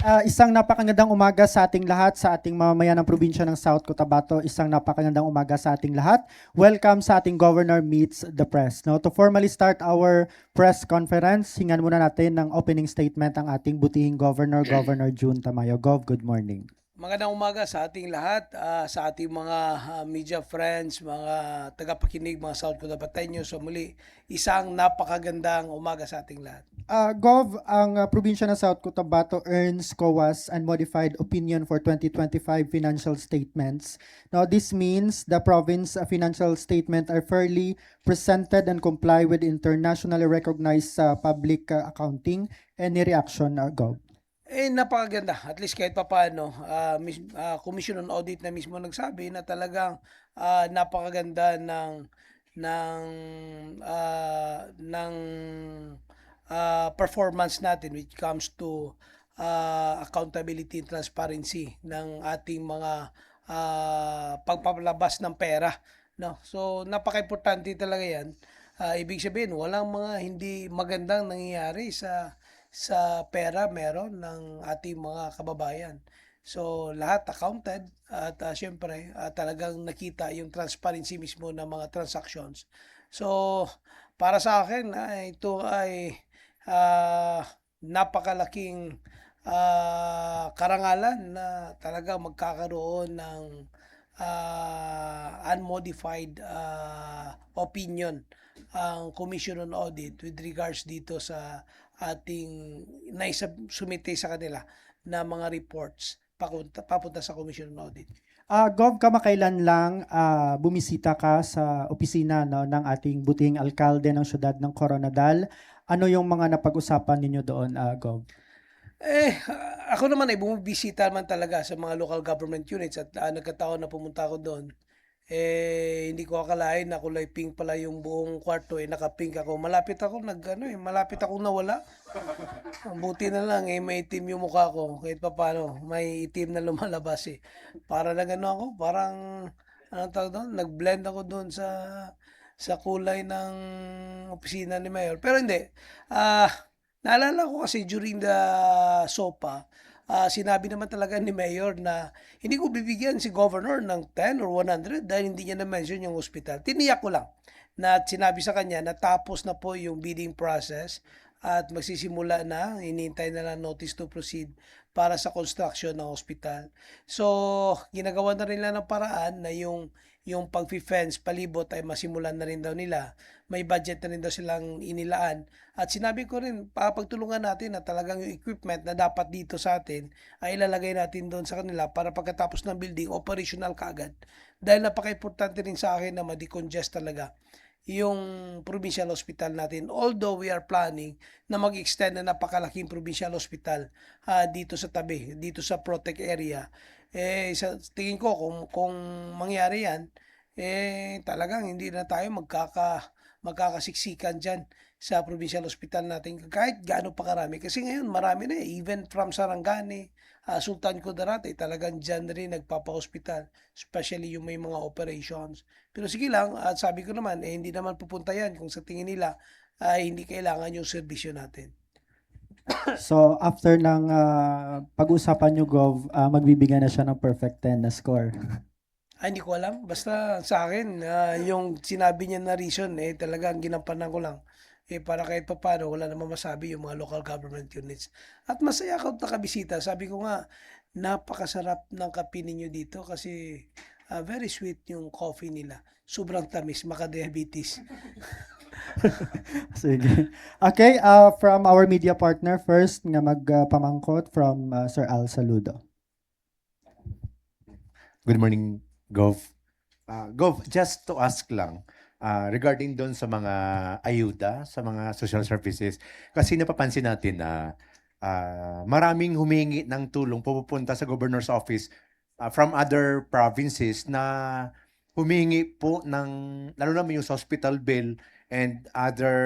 Isang napakagandang umaga sa ating lahat, sa ating mamamayan ng probinsya ng South Cotabato. Isang napakagandang umaga sa ating lahat. Welcome sa ating Governor Meets the Press. Now, to formally start our press conference, hingan muna natin ng opening statement ang ating butihing Governor, Governor June Tamayo. Gov, good morning. Magandang umaga sa ating lahat, sa ating mga media friends, mga tagapakinig, mga South Cotabateños. So muli, isang napakagandang umaga sa ating lahat. Gov, ang probinsya ng South Cotabato earns COA's unmodified opinion for 2025 financial statements. Now, this means the province financial statement are fairly presented and comply with internationally recognized public accounting. Any reaction, Gov? Napakaganda. At least kahit papaano, Commission on Audit na mismo nagsabi na talagang napakaganda ng performance natin when it comes to accountability and transparency ng ating mga pagpapalabas ng pera, no? So napaka-importante talaga 'yan. Ibig sabihin walang mga hindi magandang nangyayari sa pera meron ng ating mga kababayan. So lahat accounted at siyempre talagang nakita yung transparency mismo ng mga transactions. So para sa akin ito ay napakalaking karangalan na talaga magkakaroon ng unmodified opinion ang Commission on Audit with regards dito sa ating naisumite sa kanila na mga reports papunta sa Commission on Audit. Gov, kamakailan lang bumisita ka sa opisina, no, ng ating butihing alkalde ng syudad ng Coronadal. Ano yung mga napag-usapan ninyo doon, Gov? Ako naman ay bumibisita naman talaga sa mga local government units at nagkataon na pumunta ako doon. Hindi ko akalain na kulay pink pala yung buong kwarto, naka-pink ako. Malapit akong nawala. Ang buti na lang may itim yung mukha ko. Kahit papaano, may itim na lumalabas eh. Para na ako, parang anong tawag doon? Nag-blend ako doon sa kulay ng opisina ni Mayor. Pero hindi. Ah, Naalala ko kasi during the SOPA, sinabi naman talaga ni Mayor na hindi ko bibigyan si Governor ng 10 or 100 dahil hindi niya na-mention yung hospital. Tiniyak ko lang na sinabi sa kanya na tapos na po yung bidding process at magsisimula na, hinihintay na lang notice to proceed para sa construction ng hospital. So, ginagawa na rin lang ng paraan na yung pag-fence palibot ay masimulan na rin daw nila. May budget na rin daw silang inilaan. At sinabi ko rin, papagtulungan natin na talagang yung equipment na dapat dito sa atin ay ilalagay natin doon sa kanila para pagkatapos ng building, operational kaagad. Dahil napaka-importante rin sa akin na ma-decongest talaga yung provincial hospital natin. Although we are planning na mag-extend na napakalaking provincial hospital dito sa tabi, dito sa Protect area. Sa tingin ko kung mangyari yan, talagang hindi na tayo magkakasiksikan diyan sa provincial hospital natin kahit gaano pa karami. Kasi ngayon marami na even from Sarangani, Sultan Kudarat talagang diyan rin nagpapa-hospital, especially yung may mga operations. Pero sige lang, at sabi ko naman, hindi naman pupunta yan kung sa tingin nila ay hindi kailangan yung serbisyo natin. So, after ng pag-usapan nyo, Gov, magbibigay na siya ng perfect 10 na score. Hindi ko alam. Basta sa akin, yung sinabi niya na reason, talagang ginampanan ko lang. Para kahit pa paano, wala namang masabi yung mga local government units. At masaya ako nakabisita. Sabi ko nga, napakasarap ng kape ninyo dito kasi very sweet yung coffee nila. Sobrang tamis, maka-diabetes. Sige. Okay, from our media partner first nga magpamangkot from Sir Al Saludo. Good morning, Gov. Gov, just to ask lang, regarding doon sa mga ayuda, sa mga social services, kasi napapansin natin na maraming humingi ng tulong pupunta sa governor's office from other provinces na humingi po ng, lalo naman yung sa hospital bill and other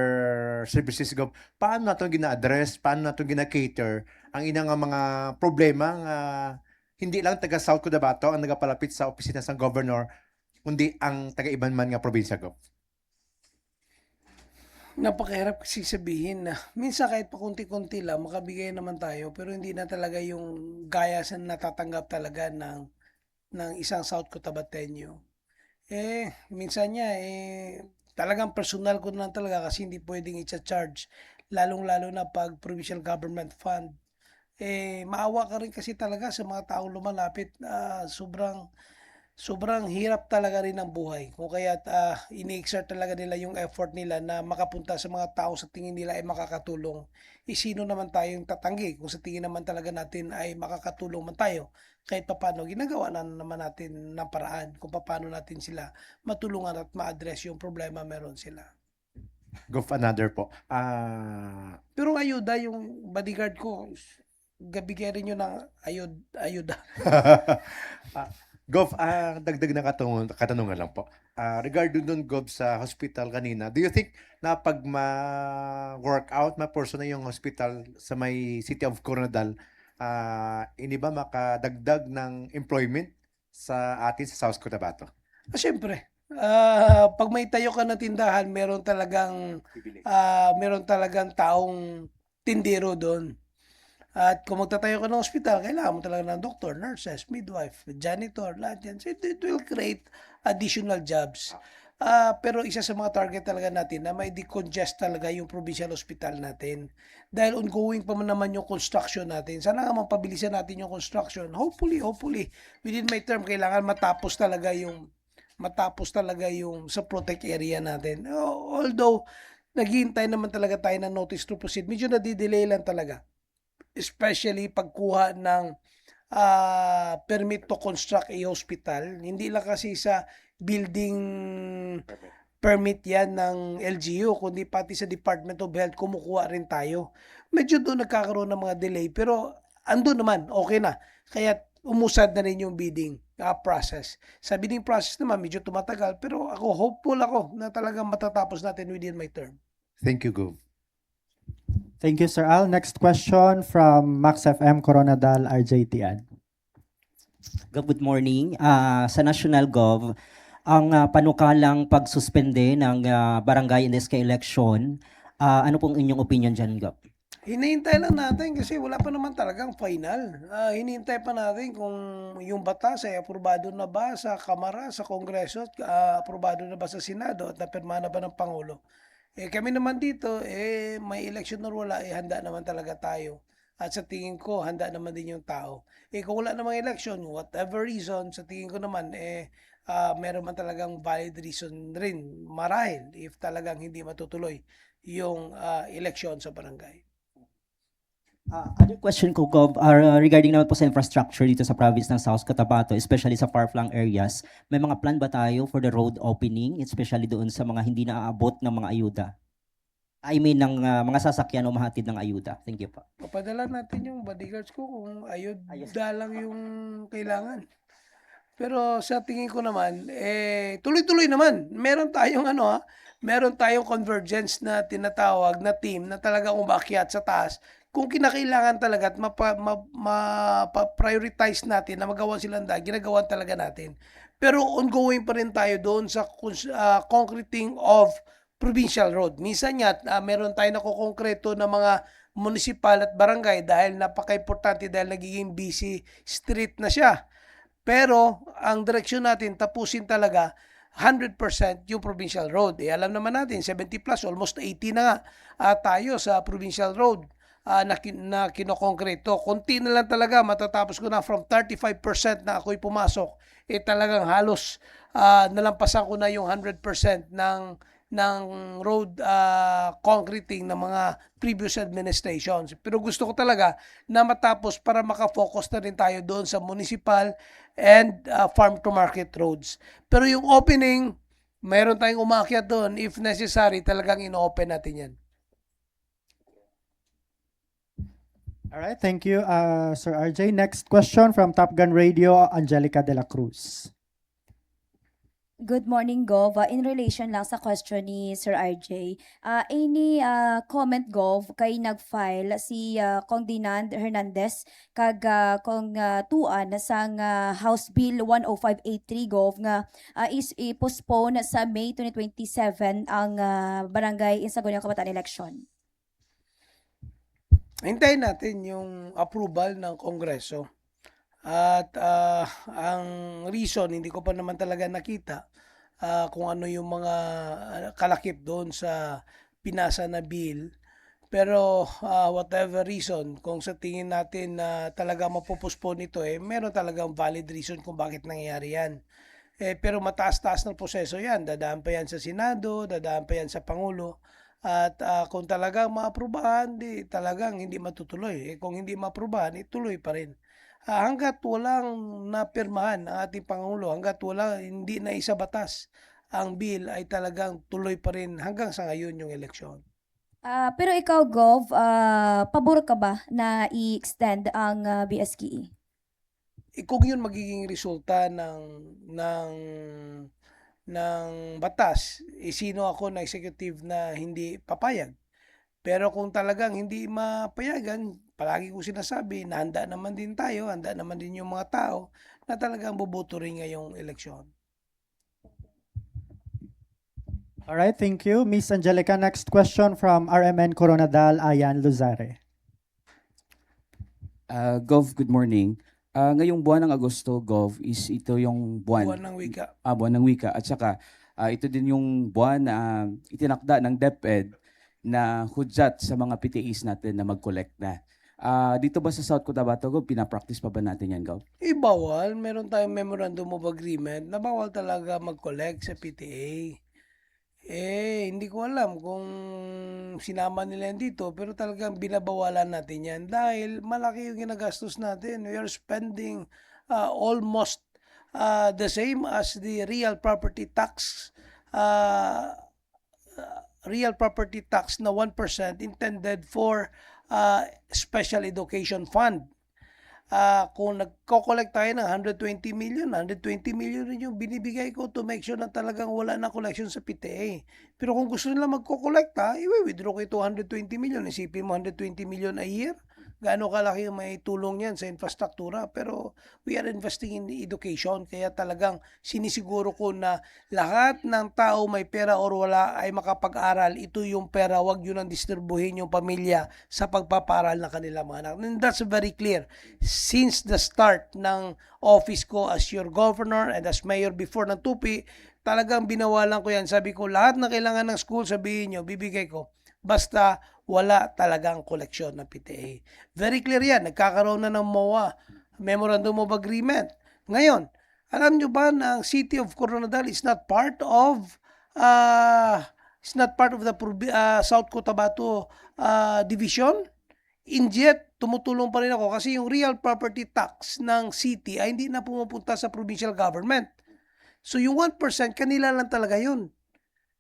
services, Gov. Paano natin gina-address, paano natin gina-cater ang inang mga problema nga hindi lang taga South Cotabato ang nagapalapit sa opisina ng governor, kundi ang taga-iban man nga probinsya, Gov. Napakahirap kasi sabihin na minsan kahit pakunti-kunti lang makabigay naman tayo pero hindi na talaga yung gaya sa natatanggap talaga ng isang South Cotabateño. Minsan niya, talagang personal ko na lang talaga kasi hindi pwedeng i-charge lalong-lalo na 'pag provincial government fund. Maawa ka rin kasi talaga sa mga taong lumalapit, sobrang sobrang hirap talaga rin ng buhay kung kaya't, ini-exert talaga nila yung effort nila na makapunta sa mga tao sa tingin nila ay makakatulong. Sino naman tayong tatanggi kung sa tingin naman talaga natin ay makakatulong man tayo. Kahit papaano ginagawa na naman natin ng paraan kung papaano natin sila matulungan at ma-address yung problema meron sila. Gov, another po. Pero ang ayuda yung bodyguard ko, bigyan rin yun ng ayuda. Ah, Gov, dagdag na katanungan lang po. Regarding dun, Gov, sa hospital kanina, do you think na pag ma-workout, ma-person na yung hospital sa may City of Coronadal, ini ba makadagdag ng employment sa atin sa South Cotabato? Siyempre, pag may tayo ka na tindahan, meron talagang taong tindero doon. At kung magtatayo ka ng ospital, kailangan mo talaga ng doktor, nurses, midwife, janitor, lahat yan. So it will create additional jobs. Pero isa sa mga target talaga natin na may decongest talaga yung provincial hospital natin. Dahil ongoing pa man naman yung construction natin. Sana nga mapabilisan natin yung construction. Hopefully, within my term, kailangan matapos talaga yung sa protect area natin. Although, naghihintay naman talaga tayo ng notice to proceed. Medyo nadidelay lang talaga. Especially pagkuha ng permit to construct a hospital. Hindi lang kasi sa building permit yan ng LGU, kundi pati sa Department of Health kumukuha rin tayo. Medyo doon nagkakaroon ng mga delay, pero ando naman, okay na. Kaya umusad na rin yung bidding process. Sa bidding process naman, medyo tumatagal, pero hopeful ako na talagang matatapos natin within my term. Thank you, Gov. Thank you, Sir Al. Next question from Max FM Coronadal, RJ Tian. Good morning. Sa National Gov, ang panukalang pagsuspende ng barangay NSK election, ano pong inyong opinion dyan, Gov? Hinihintay lang natin kasi wala pa naman talagang final. Hinihintay pa natin kung yung batas ay aprobado na ba sa Kamara, sa Kongreso, at aprobado na ba sa Senado at napirma na ba ng Pangulo. Kami naman dito, may election or wala, handa naman talaga tayo. At sa tingin ko, handa naman din yung tao. Kung wala namang election, whatever reason, sa tingin ko naman, meron man talagang valid reason rin, marahil, if talagang hindi matutuloy yung election sa barangay. Other question ko, Gov, regarding naman po sa infrastructure dito sa province ng South Cotabato, especially sa far-flung areas, may mga plan ba tayo for the road opening, especially doon sa mga hindi naaabot ng mga ayuda? I mean, ng mga sasakyan o mahatid ng ayuda. Thank you po. Papadala natin yung bodyguards ko kung ayuda lang yung kailangan. Pero sa tingin ko naman, tuloy-tuloy naman. Meron tayong convergence na tinatawag na team na talagang umakyat sa taas. Kung kinakailangan talaga at mapa-prioritize natin na magawa silang ginagawa talaga natin. Pero ongoing pa rin tayo doon sa concreting of provincial road. Minsan nga, meron tayo nakukongkreto na mga municipal at barangay dahil napaka-importante dahil nagiging busy street na siya. Pero ang direksyon natin tapusin talaga 100% yung provincial road. Alam naman natin 70 plus, almost 80 na nga tayo sa provincial road na kinokongkreto. Konti na lang talaga matatapos ko na from 35% na ako'y pumasok. Talagang halos nalampasan ko na yung 100% ng road concreting ng mga previous administrations. Pero gusto ko talaga na matapos para makafocus na rin tayo doon sa municipal and farm to market roads. Pero yung opening, mayroon tayong umakyat doon. If necessary, talagang ino-open natin yan. All right, thank you, Sir RJ. Next question from Top Gun Radio, Angelica De La Cruz. Good morning, Gov. In relation lang sa question ni Sir RJ, any comment, Gov, kay nag-file si Kong Dinan Hernandez kag Kong Tuan sang House Bill 10583, Gov, nga is i-postpone sa May 2027 ang Barangay Insagonang Kabataan Election. Hintayin natin yung approval ng Kongreso. At ang reason, hindi ko pa naman talaga nakita kung ano yung mga kalakip doon sa pinasa na bill. Pero whatever reason, kung sa tingin natin na talaga mapupuspone ito, meron talagang valid reason kung bakit nangyayari yan. Pero mataas-taas ng proseso yan. Dadaan pa yan sa Senado, dadaan pa yan sa Pangulo. At kung talagang maaprubahan, talagang hindi matutuloy. Kung hindi maaprubahan, ituloy pa rin. Hanggat walang napirmahan ang ating Pangulo, hanggat hindi na isa batas ang bill, ay talagang tuloy pa rin hanggang sa ngayon yung eleksyon. Pero ikaw, Gov, pabor ka ba na i-extend ang BSKE? Kung yun magiging resulta ng batas, sino ako na executive na hindi papayag? Pero kung talagang hindi mapayagan, palagi ko sinasabi na handa naman din tayo, handa naman din yung mga tao na talagang boboto rin ngayong eleksyon. All right, thank you. Miss Angelica, next question from RMN Coronadal, Ayan Luzare. Gov, good morning. Ngayong buwan ng Agosto, Gov, is ito yung Buwan ng wika. buwan ng wika. At saka, ito din yung buwan na itinakda ng DepEd na hudyat sa mga PTEs natin na mag-collect na. Dito ba sa South Cotabato, Gov, pinapractice pa ba natin yan, Gov? Bawal. Meron tayong memorandum of agreement na bawal talaga mag-collect sa PTA. Hindi ko alam kung sinama nila yan dito, pero talagang binabawalan natin yan dahil malaki yung ginagastos natin. We are spending almost the same as the real property tax na 1% intended for special education fund. Kung nagko-collect tayo ng 120 million rin yung binibigay ko to make sure na talagang wala na collection sa PTA. Pero kung gusto nila magko-collect, i-withdraw ko ito 120 million. Isipin mo 120 million a year. Gaano kalaki yung may tulong yan sa infrastruktura. Pero we are investing in the education. Kaya talagang sinisiguro ko na lahat ng tao may pera or wala ay makapag-aral. Ito yung pera, wag yun ang distribuhin yung pamilya sa pagpaparal ng kanilang mga anak. And that's very clear. Since the start ng office ko as your governor and as mayor before ng Tupi, talagang binawalan ko yan. Sabi ko, lahat na kailangan ng school, sabihin nyo, bibigay ko. Basta wala talagang koleksyon ng PTA. Very clear yan. Nagkakaroon na ng MOA, Memorandum of Agreement. Ngayon, alam nyo ba na ang City of Coronadal is not part of the South Cotabato Division? And yet, tumutulong pa rin ako kasi yung real property tax ng city ay hindi na pumupunta sa provincial government. So yung 1% kanila lang talaga yun.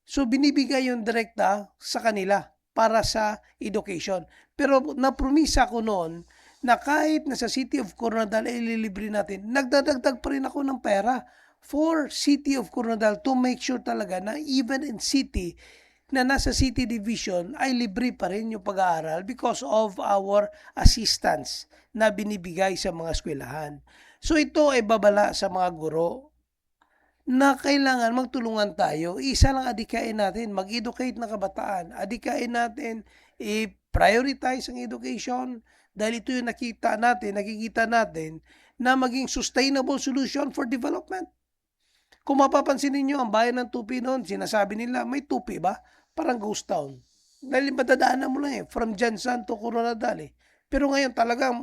So binibigay yung direkta sa kanila para sa education. Pero napromisa ko noon na kahit na sa City of Coronadal ay ililibre natin, nagdadagdag pa rin ako ng pera for City of Coronadal to make sure talaga na even in city na nasa city division ay libre pa rin yung pag-aaral because of our assistance na binibigay sa mga eskwelahan. So ito ay babala sa mga guro na kailangan magtulungan tayo. Isa lang adikain natin, mag-educate na kabataan. Adikain natin, i-prioritize ang education dahil ito yung nakikita natin na maging sustainable solution for development. Kung mapapansin ninyo, ang bayan ng Tupi noon, sinasabi nila, may Tupi ba? Parang ghost town. Dahil madadaanan mo lang from Jansan to Coronadal Pero ngayon talagang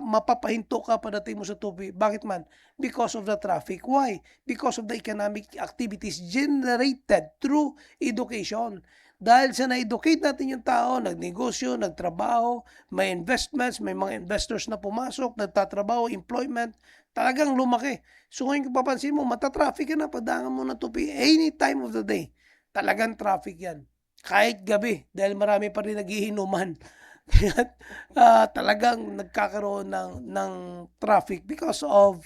mapapahinto ka padating mo sa Tupi. Bakit man? Because of the traffic. Why? Because of the economic activities generated through education. Dahil sa na-educate natin yung tao, nagnegosyo, nagtrabaho, may investments, may mga investors na pumasok, nagtatrabaho, employment, talagang lumaki. So ngayon kung papansin mo, matatraffic ka na, padangan mo na Tupi, any time of the day. Talagang traffic yan. Kahit gabi, dahil marami pa rin naghihinuman. Kaya talagang nagkakaroon ng traffic because of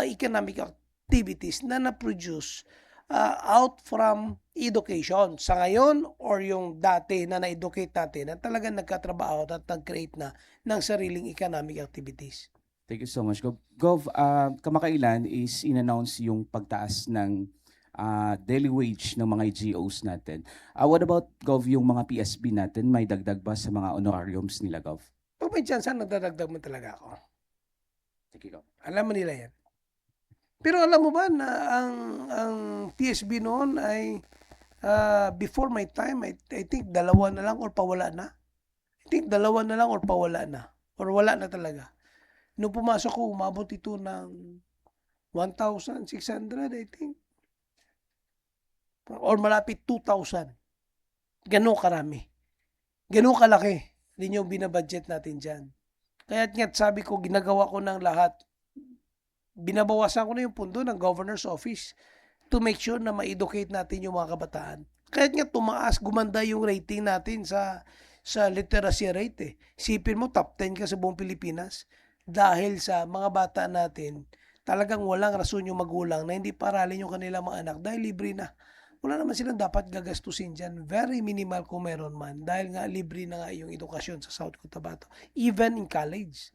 economic activities na na-produce out from education. Sa ngayon or yung dati na na-educate natin na talagang nagkatrabaho at nag-create na ng sariling economic activities. Thank you so much, Gov. Gov, kamakailan is in-announce yung pagtaas ng daily wage ng mga GOs natin. What about, Gov, yung mga PSB natin? May dagdag ba sa mga honorariums nila, Gov? Pag may chance, nagdadagdag mo talaga ako. Sige, Gov. Alam mo nila yan. Pero alam mo ba na ang PSB noon ay before my time, I think dalawa na lang or pawala na. I think dalawa na lang or pawala na. Or wala na talaga. Nung pumasok ko, umabot ito ng 1,600, I think. Or malapit 2,000. Ganun karami. Ganun kalaki din yung binabudget natin dyan. Kaya't nga't sabi ko, ginagawa ko ng lahat. Binabawasan ko na yung pundo ng governor's office to make sure na ma-educate natin yung mga kabataan. Kaya't nga tumaas, gumanda yung rating natin sa literacy rate eh. Isipin mo, top 10 ka sa buong Pilipinas dahil sa mga bata natin, talagang walang rason yung magulang na hindi paralin yung kanilang mga anak dahil libre na. Wala naman silang dapat gagastusin dyan. Very minimal kung meron man dahil nga libre na nga yung edukasyon sa South Cotabato. Even in college.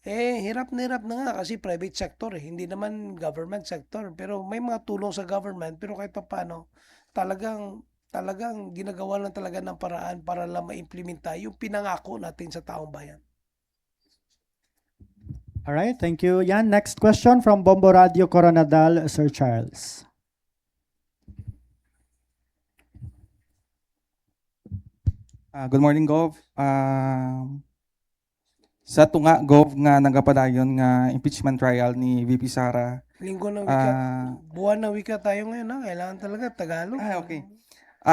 Hirap na nga kasi private sector eh. Hindi naman government sector. Pero may mga tulong sa government. Pero kahit paano, talagang ginagawa lang talaga ng paraan para lang ma-implementa yung pinangako natin sa taong bayan. Alright, thank you. Yan, next question from Bombo Radio Coronadal, Sir Charles. Good morning, Gov. Sa tunga, Gov, nga nagapadayon nga impeachment trial ni VP Sara. Linggo ng wika. Buwan ng wika tayo ngayon ha. Kailangan talaga Tagalog. Okay.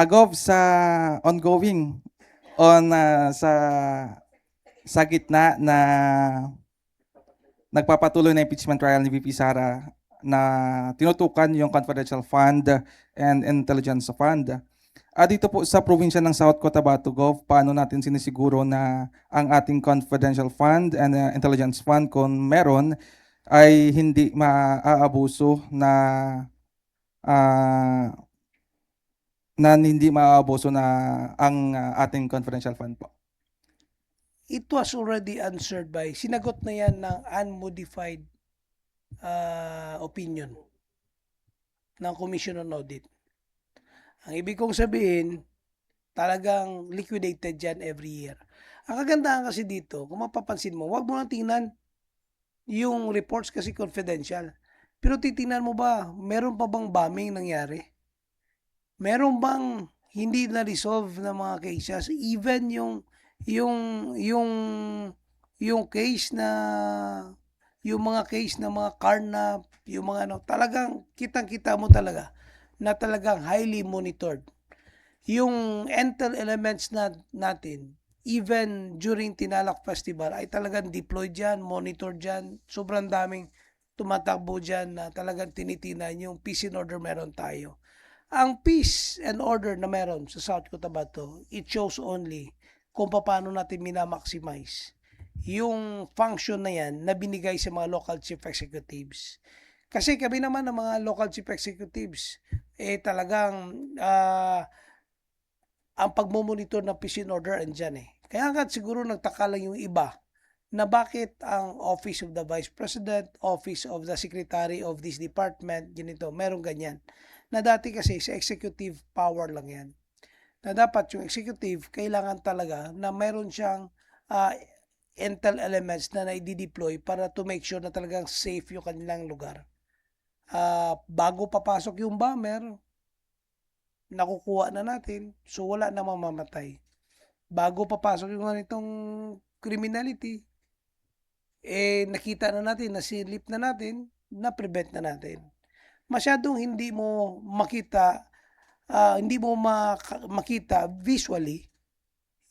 Gov, sa ongoing sa gitna na nagpapatuloy na impeachment trial ni VP Sara na tinutukan yung confidential fund and intelligence fund. Dito po sa probinsya ng South Cotabato, Gov, paano natin sinisiguro na ang ating confidential fund and intelligence fund kung meron ay hindi maaabuso na hindi maaabuso na ang ating confidential fund po? It was already answered by, sinagot na yan ng unmodified opinion ng Commission on Audit. Ang ibig kong sabihin, talagang liquidated yan every year. Ang kagandahan kasi dito, kung mapapansin mo, wag mo lang tingnan yung reports kasi confidential. Pero titingnan mo ba, meron pa bang bombing nangyari? Meron bang hindi na-resolve na mga cases? Even yung case na yung mga case na mga carnap, yung mga talagang kitang-kita mo talaga na talagang highly monitored. Yung intel elements natin, even during Tinalak Festival, ay talagang deployed dyan, monitored dyan. Sobrang daming tumatakbo dyan na talagang tinitinan yung peace and order meron tayo. Ang peace and order na meron sa South Cotabato, it shows only kung paano natin minamaximize yung function na yan na binigay sa mga local chief executives. Kasi kami naman ng mga local chief executives, talagang ang pagmomonitor ng peace and order andyan eh. Kaya nga siguro nagtaka lang yung iba na bakit ang Office of the Vice President, Office of the Secretary of this department, ganito, meron ganyan. Na dati kasi sa executive power lang yan. Na dapat yung executive, kailangan talaga na meron siyang intel elements na na-deploy para to make sure na talagang safe yung kanilang lugar. Bago papasok yung bomber, nakukuha na natin, so wala na mamamatay. Bago papasok yung ganitong criminality, nakita na natin, nasilip na natin, na-prevent na natin. Masyadong hindi mo makita visually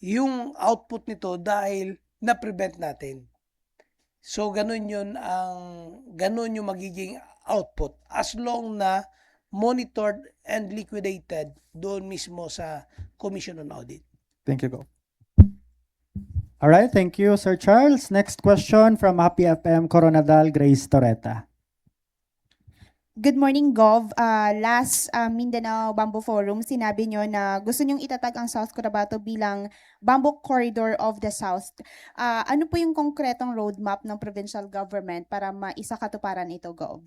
yung output nito dahil na-prevent natin. So ganun yung magiging output as long na monitored and liquidated doon mismo sa Commission on Audit. Thank you, Gov. Alright, thank you, Sir Charles. Next question from Happy FM Coronadal, Grace Torreta. Good morning, Gov. Last Mindanao Bamboo Forum, sinabi nyo na gusto nyong itatag ang South Cotabato bilang Bamboo Corridor of the South. Ano po yung konkretong roadmap ng provincial government para maisakatuparan ito, Gov?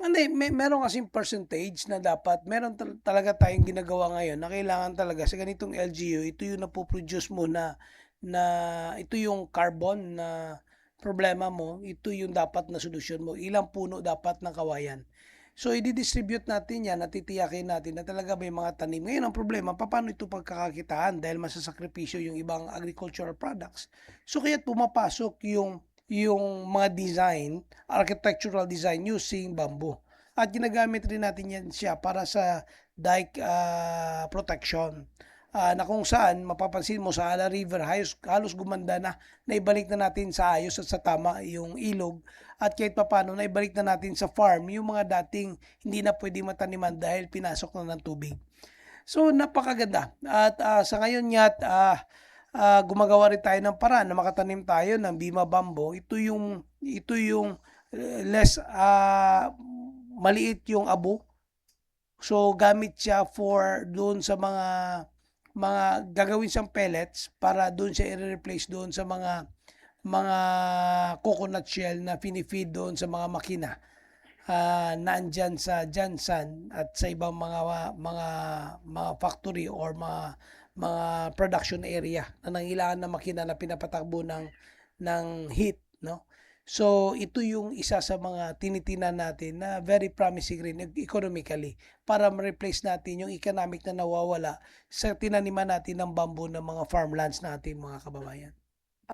Hindi, meron kasing percentage na dapat, meron talaga tayong ginagawa ngayon na kailangan talaga sa ganitong LGU, ito yung napoproduce mo na ito yung carbon na problema mo, ito yung dapat na solusyon mo, ilang puno dapat ng kawayan. So, i-distribute natin yan, natitiyakin natin na talaga may mga tanim. Ngayon, ang problema, paano ito pagkakakitaan dahil masasakripisyo yung ibang agricultural products. So, kaya't pumapasok yung mga design, architectural design using bamboo. At ginagamit rin natin yan siya para sa dike protection. Na kung saan, mapapansin mo sa Ala River, halos gumanda na, naibalik na natin sa ayos at sa tama yung ilog. At kahit papano, naibalik na natin sa farm yung mga dating hindi na pwede mataniman dahil pinasok na ng tubig. So, napakaganda. At sa ngayon nga, gumagawa rin tayo ng paraan na makatanim tayo ng Bima Bamboo. Ito yung less maliit yung abo. So gamit siya for doon sa mga gagawin siyang pellets para doon siya i-replace doon sa mga coconut shell na pinifeed doon sa mga makina. Naandyan sa Jansan at sa ibang mga factory or mga production area na nangailangan ng makina na pinapatakbo ng heat, no? So, ito yung isa sa mga tinitinan natin na very promising rin economically para ma-replace natin yung economic na nawawala sa tinaniman natin ng bamboo ng mga farmlands natin, mga kababayan.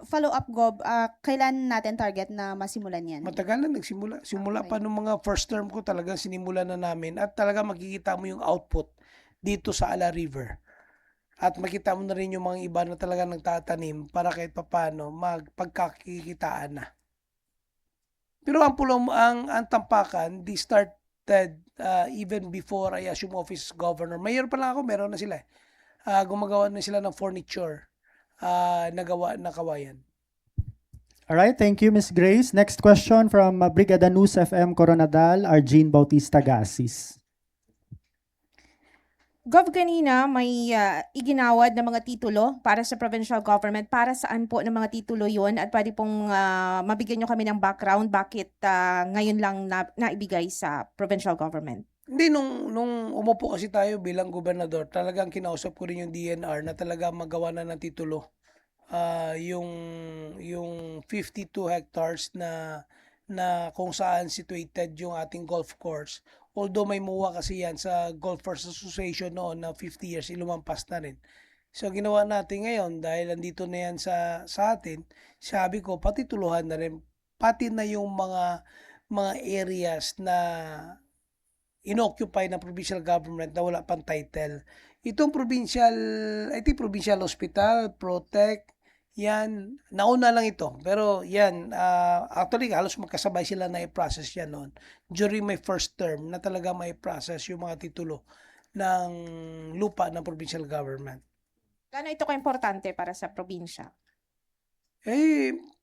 Follow up, Gov. Kailan natin target na masimulan yan? Matagal na nagsimula. Simula Okay. pa nung mga first term ko talagang sinimulan na namin at talaga makikita mo yung output dito sa Ala River. At makita mo na rin yung mga iba na talaga nagtatanim para kahit papano magpagkakikitaan na. Pero ang tampakan, they started even before I assume office as governor. Mayor pa lang ako, meron na sila. Gumagawa na sila ng furniture nagawa na kawayan. All right, thank you, Ms. Grace. Next question from Brigada News FM Coronadal, Arjine Bautista Gasis. Gov, kanina may iginawad na mga titulo para sa provincial government. Para saan po ng mga titulo yun? At pwede pong mabigyan nyo kami ng background bakit ngayon lang naibigay sa provincial government? Hindi, nung umupo kasi tayo bilang gobernador, talagang kinausap ko rin yung DNR na talaga magawa na ng titulo. Yung 52 hectares na kung saan situated yung ating golf course. Although may MUA kasi yan sa Golfers Association noon na 50 years, lumampas na rin. So ginawa natin ngayon dahil andito na yan sa atin, sabi ko patituluhan na rin pati na yung mga areas na inoccupy ng provincial government na wala pang title. Itong provincial hospital, Protect, yan, nauna lang ito. Pero yan, actually halos magkasabay sila na i-process yan noon. During my first term na talaga may process yung mga titulo ng lupa ng provincial government. Gaano ito ka-importante para sa probinsya?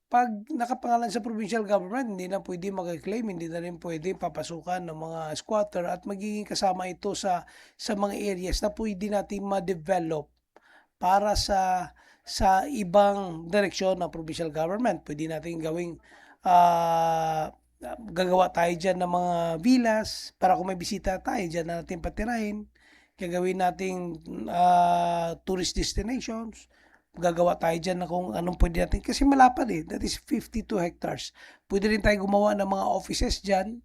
Pag nakapangalan sa provincial government, hindi na pwede mag-claim, hindi na rin pwede papasukan ng mga squatter at magiging kasama ito sa mga areas na pwede natin ma-develop para sa ibang direksyon ng provincial government. Pwede natin gawing gagawa tayo dyan ng mga villas para kung may bisita tayo dyan na natin patirahin. Gagawin nating tourist destinations. Gagawa tayo dyan na kung anong pwede natin. Kasi malapad that is 52 hectares. Pwede rin tayo gumawa ng mga offices dyan,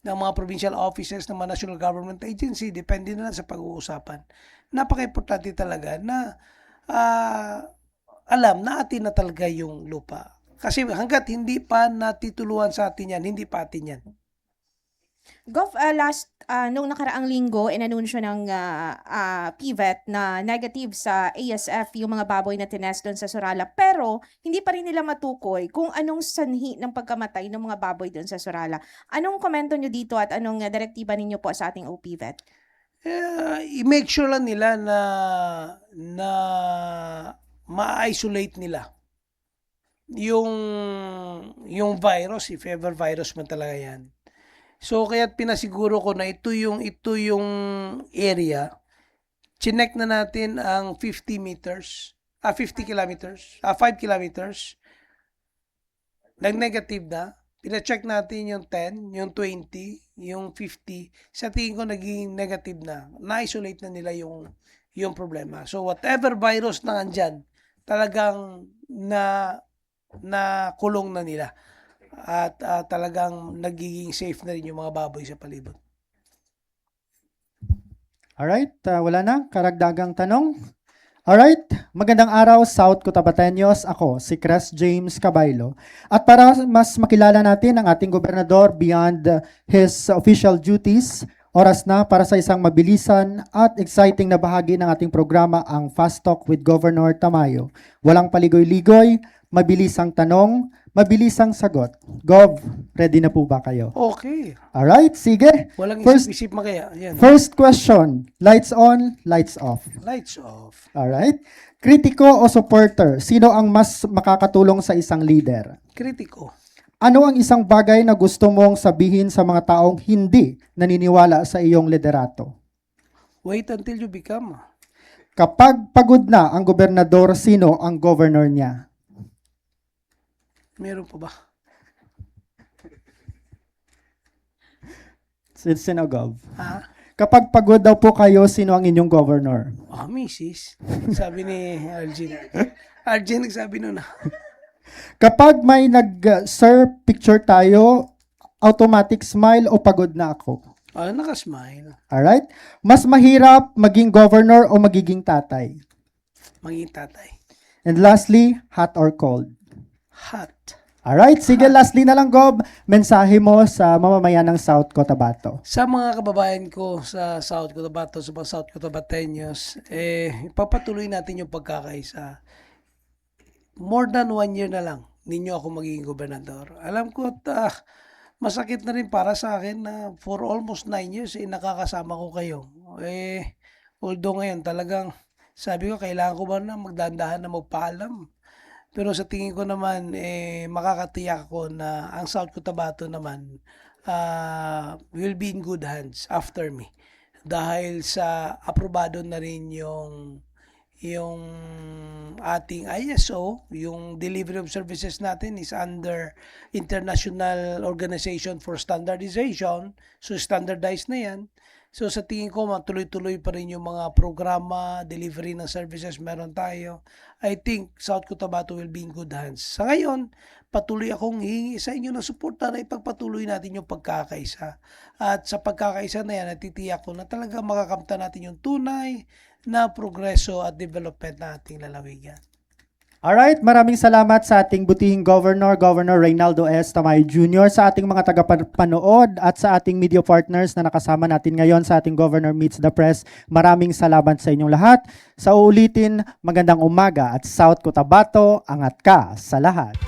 ng mga provincial offices, ng mga national government agency. Depende na lang sa pag-uusapan. Napaka-importante talaga na alam na atin na talaga yung lupa. Kasi hanggat hindi pa natituluan sa atin yan, hindi pa atin yan. Gov, nung nakaraang linggo, inanunsyo ng PVET na negative sa ASF yung mga baboy na tinest doon sa Surala. Pero hindi pa rin nila matukoy kung anong sanhi ng pagkamatay ng mga baboy doon sa Surala. Anong komento nyo dito at anong direktiba ninyo po sa ating OPVET? I-make sure lang nila na ma-isolate nila yung virus, if ever virus man talaga yan. So kaya pinasiguro ko na ito yung area. Chinek na natin ang 50 kilometers, 5 kilometers. Nag-negative na. Pina-check natin yung 10, yung 20, yung 50. Sa tingin ko naging negative na. Na-isolate na nila yung problema. So whatever virus na andyan, talagang na kulong na nila. At talagang nagiging safe na rin yung mga baboy sa palibot. Alright, wala na. Karagdagang tanong. Alright, magandang araw, South Cotabateños. Ako, si Cres James Cabaylo. At para mas makilala natin ang ating gobernador beyond his official duties, oras na para sa isang mabilisan at exciting na bahagi ng ating programa, ang Fast Talk with Governor Tamayo. Walang paligoy-ligoy, mabilisang tanong, mabilisang sagot. Gov, ready na po ba kayo? Okay. Alright, sige. Walang First- isip-isip makaya. Yan. First question, lights on, lights off. Lights off. Alright. Kritiko o supporter, sino ang mas makakatulong sa isang leader? Kritiko. Ano ang isang bagay na gusto mong sabihin sa mga taong hindi naniniwala sa iyong liderato? Wait until you become. Kapag pagod na ang gobernador, sino ang governor niya? Meron pa ba? Sino, Gov? Ha? Kapag pagod daw po kayo, sino ang inyong governor? Mrs. Sabi ni Arjen. Arjen nagsabi nun. Kapag may nag-sir, picture tayo, automatic smile o pagod na ako? Nakasmile. Alright? Mas mahirap maging governor o magiging tatay? Maging tatay. And lastly, hot or cold? Hot. Alright, sige, lastly na lang, Gob, mensahe mo sa mamamayan ng South Cotabato. Sa mga kababayan ko sa South Cotabato, sa mga South Cotabateños, papatuloy natin yung pagkakaisa. More than 1 year na lang, ninyo ako magiging gobernador. Alam ko at masakit na rin para sa akin na for almost 9 years, nakakasama ko kayo. Although ngayon talagang, sabi ko, kailangan ko ba na magdandahan na magpaalam? Pero sa tingin ko naman, makakatiyak ko na ang South Cotabato naman will be in good hands after me. Dahil sa aprobado na rin yung ating ISO, yung delivery of services natin is under International Organization for Standardization. So standardized na yan. So sa tingin ko, matuloy-tuloy pa rin yung mga programa, delivery ng services meron tayo. I think South Cotabato will be in good hands. Sa ngayon, patuloy akong hihingi sa inyo ng suporta na ipagpatuloy natin yung pagkakaisa. At sa pagkakaisa na yan, natitiyak ko na talaga makakamta natin yung tunay na progreso at development na ating lalawigan. Alright, maraming salamat sa ating butihing Governor, Governor Reynaldo S. Tamayo Jr., sa ating mga tagapanood at sa ating media partners na nakasama natin ngayon sa ating Governor Meets the Press. Maraming salamat sa inyong lahat. Sa uulitin, magandang umaga at South Cotabato, angat ka sa lahat.